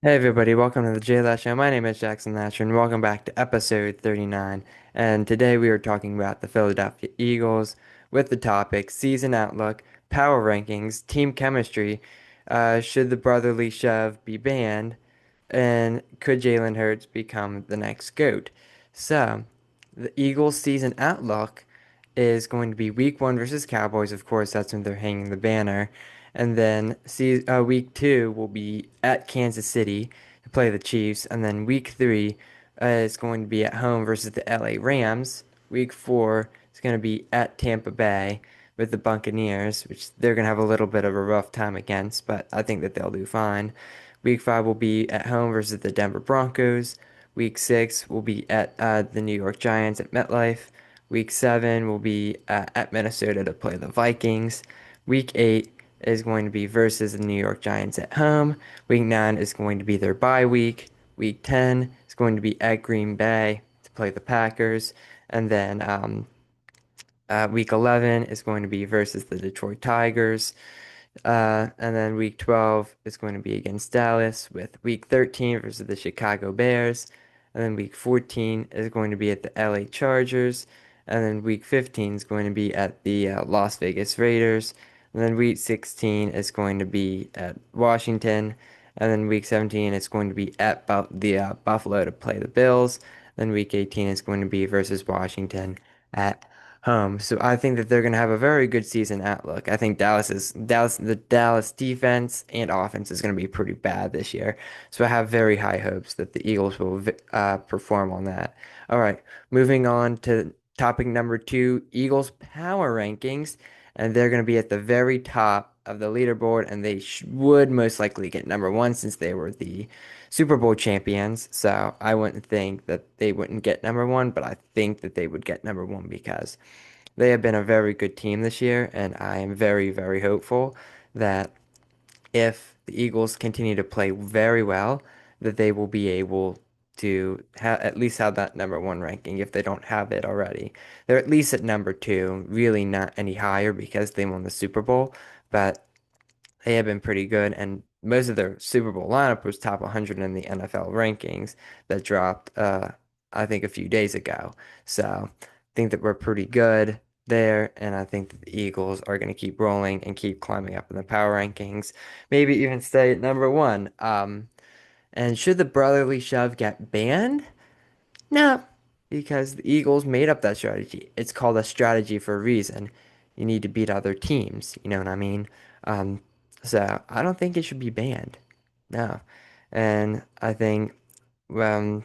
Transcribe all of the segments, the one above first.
Hey everybody, welcome to the JLash Show. My name is Jackson Lasher and welcome back to episode 39. And today we are talking about the Philadelphia Eagles with the topic season outlook, power rankings, team chemistry, should the brotherly shove be banned, and could Jalen Hurts become the next GOAT? So, the Eagles season outlook is going to be week one versus Cowboys. Of course, that's when they're hanging the banner. And then week two will be at Kansas City to play the Chiefs. And then week three is going to be at home versus the LA Rams. Week four is going to be at Tampa Bay with the Buccaneers, which they're going to have a little bit of a rough time against, but I think that they'll do fine. Week five will be at home versus the Denver Broncos. Week six will be at the New York Giants at MetLife. Week seven will be at Minnesota to play the Vikings. Week eight is going to be versus the New York Giants at home. Week nine is going to be their bye week. Week 10 is going to be at Green Bay to play the Packers. And then week 11 is going to be versus the Detroit Tigers. And then week 12 is going to be against Dallas, with week 13 versus the Chicago Bears. And then week 14 is going to be at the LA Chargers. And then week 15 is going to be at the Las Vegas Raiders. And then week 16 is going to be at Washington. And then week 17 is going to be at Buffalo to play the Bills. Then week 18 is going to be versus Washington at home. So I think that they're going to have a very good season outlook. I think the Dallas defense and offense is going to be pretty bad this year. So I have very high hopes that the Eagles will perform on that. All right, moving on to topic number two, Eagles power rankings, and they're going to be at the very top of the leaderboard, and they would most likely get number one since they were the Super Bowl champions. So I wouldn't think that they wouldn't get number one, but I think that they would get number one because they have been a very good team this year, and I am very, very hopeful that if the Eagles continue to play very well, that they will be able to at least have that number one ranking if they don't have it already. They're at least at number two, really not any higher because they won the Super Bowl, but they have been pretty good, and most of their Super Bowl lineup was top 100 in the NFL rankings that dropped, I think, a few days ago. So I think that we're pretty good there, and I think that the Eagles are going to keep rolling and keep climbing up in the power rankings, maybe even stay at number one. And should the brotherly shove get banned? No, because the Eagles made up that strategy. It's called a strategy for a reason. You need to beat other teams, you know what I mean? Um, so I don't think it should be banned. No. And I think um,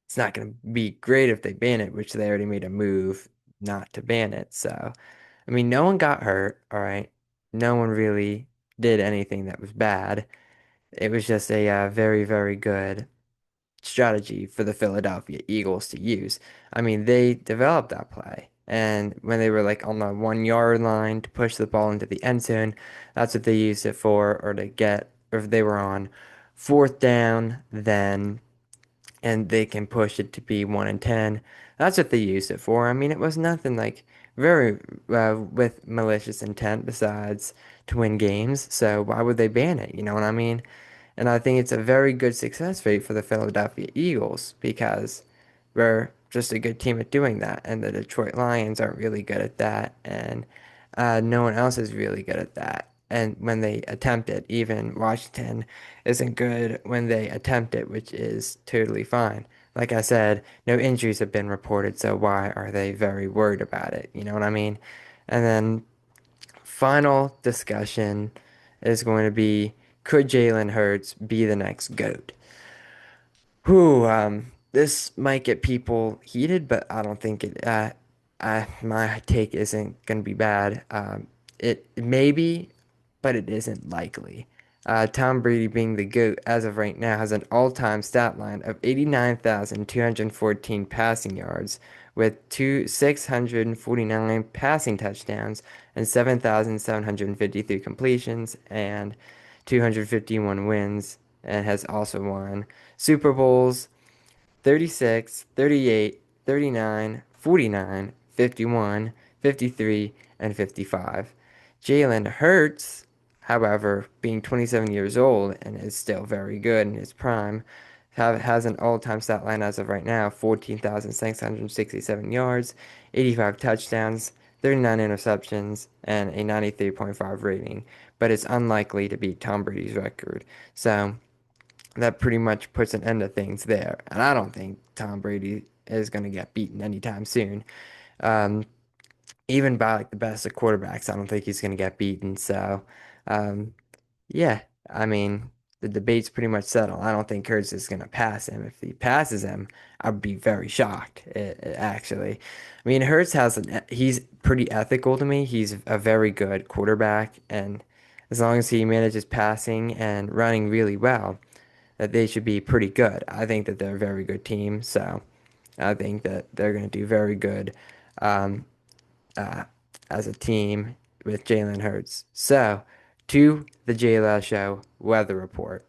it's not going to be great if they ban it, which they already made a move not to ban it. So, I mean, no one got hurt, all right? No one really did anything that was bad. It was just a very, very good strategy for the Philadelphia Eagles to use. I mean, they developed that play. And when they were like on the 1 yard line to push the ball into the end zone, that's what they used it for, or to get, or if they were on fourth down, then and they can push it to be 1 and 10. That's what they used it for. I mean, it was nothing like very with malicious intent besides to win games. So why would they ban it? You know what I mean? And I think it's a very good success rate for the Philadelphia Eagles because we're just a good team at doing that. And the Detroit Lions aren't really good at that. And no one else is really good at that. And when they attempt it, even Washington isn't good when they attempt it, which is totally fine. Like I said, no injuries have been reported, so why are they very worried about it? You know what I mean? And then final discussion is going to be, could Jalen Hurts be the next GOAT? Whew, this might get people heated, but I don't think it, my take isn't going to be bad. It may be, but it isn't likely. Tom Brady being the GOAT as of right now has an all-time stat line of 89,214 passing yards with 649 passing touchdowns and 7,753 completions and 251 wins, and has also won Super Bowls 36, 38, 39, 49, 51, 53, and 55. Jalen Hurts However, being 27 years old and is still very good in his prime, has an all-time stat line as of right now: 14,667 yards, 85 touchdowns, 39 interceptions, and a 93.5 rating. But it's unlikely to beat Tom Brady's record. So that pretty much puts an end to things there. And I don't think Tom Brady is going to get beaten anytime soon. Um, Even by like the best of quarterbacks, I don't think he's going to get beaten. So, um, yeah, I mean, the debate's pretty much settled. I don't think Kurtz is going to pass him. If he passes him, I'd be very shocked, actually. I mean, he's pretty ethical to me. He's a very good quarterback, and as long as he manages passing and running really well, that they should be pretty good. I think that they're a very good team, so I think that they're going to do very good um, uh, as a team with Jalen Hurts. So, to the JLash Show weather report.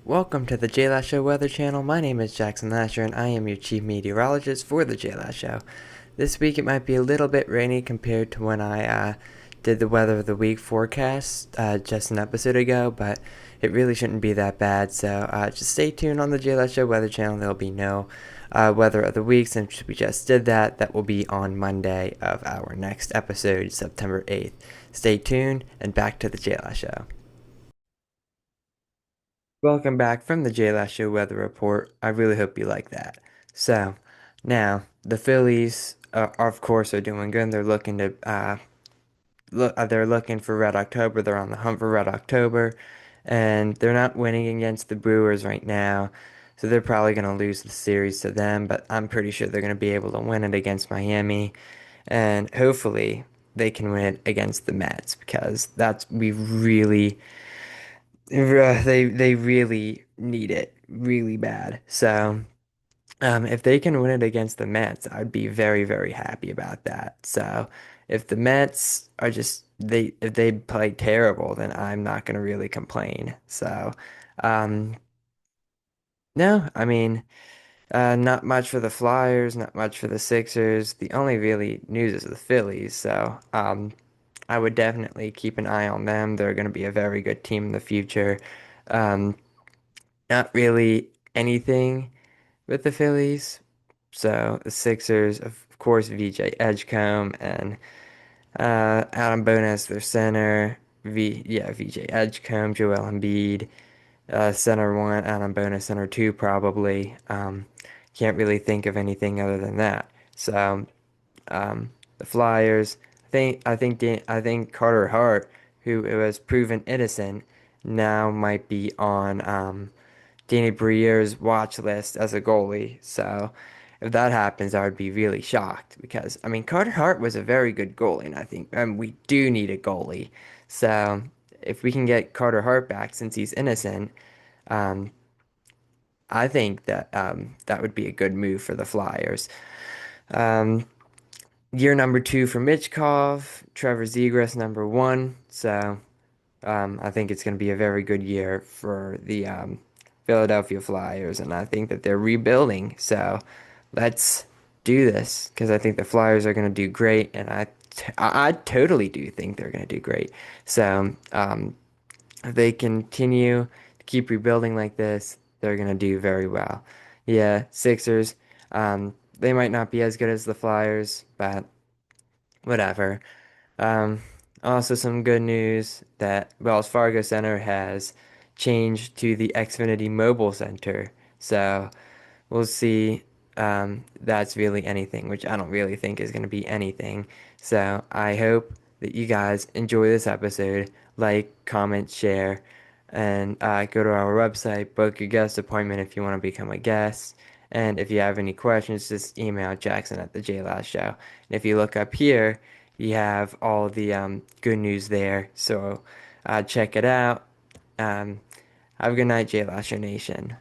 Welcome to the JLash Show Weather Channel. My name is Jackson Lasher, and I am your chief meteorologist for the JLash Show. This week it might be a little bit rainy compared to when I did the weather of the week forecast just an episode ago, but it really shouldn't be that bad. So just stay tuned on the JLash Show Weather Channel. There'll be no weather of the week since we just did that. That will be on Monday of our next episode, September 8th. Stay tuned, and back to the JLash Show. Welcome back from the JLash Show Weather Report. I really hope you like that. So, now the Phillies, of course, are doing good. They're looking for Red October. They're on the hunt for Red October, and they're not winning against the Brewers right now. So they're probably going to lose the series to them. But I'm pretty sure they're going to be able to win it against Miami, and hopefully they can win it against the Mets because that's we really they really need it really bad. So if they can win it against the Mets, I'd be very, very happy about that. So if the Mets are just they if they play terrible, then I'm not gonna really complain. So um, no, I mean not much for the Flyers, not much for the Sixers. The only really news is the Phillies. So I would definitely keep an eye on them. They're going to be a very good team in the future. Um, Not really anything with the Phillies. So the Sixers, of course, VJ Edgecombe and Adam Bonas, their center. VJ Edgecombe, Joel Embiid, center one, Adam Bonas, center two, probably. Can't really think of anything other than that. So the Flyers, I think Carter Hart, who was proven innocent, now might be on Danny Briere's watch list as a goalie. So if that happens, I would be really shocked because I mean Carter Hart was a very good goalie, and I think we do need a goalie. So if we can get Carter Hart back since he's innocent, um, I think that that would be a good move for the Flyers. Um, Year number two for Mitchkov, Trevor Zegras number one. So I think it's going to be a very good year for the Philadelphia Flyers, and I think that they're rebuilding. So let's do this because I think the Flyers are going to do great, and I totally do think they're going to do great. So if they continue to keep rebuilding like this, they're going to do very well. Yeah, Sixers, they might not be as good as the Flyers, but whatever. Um, Also, some good news that Wells Fargo Center has changed to the Xfinity Mobile Center. So we'll see. That's really anything, which I don't really think is going to be anything. So I hope that you guys enjoy this episode. Like, comment, share, and go to our website, book your guest appointment if you want to become a guest. And if you have any questions, just email Jackson at the JLash Show. And if you look up here, you have all the good news there. So check it out. Have a good night, JLash Nation.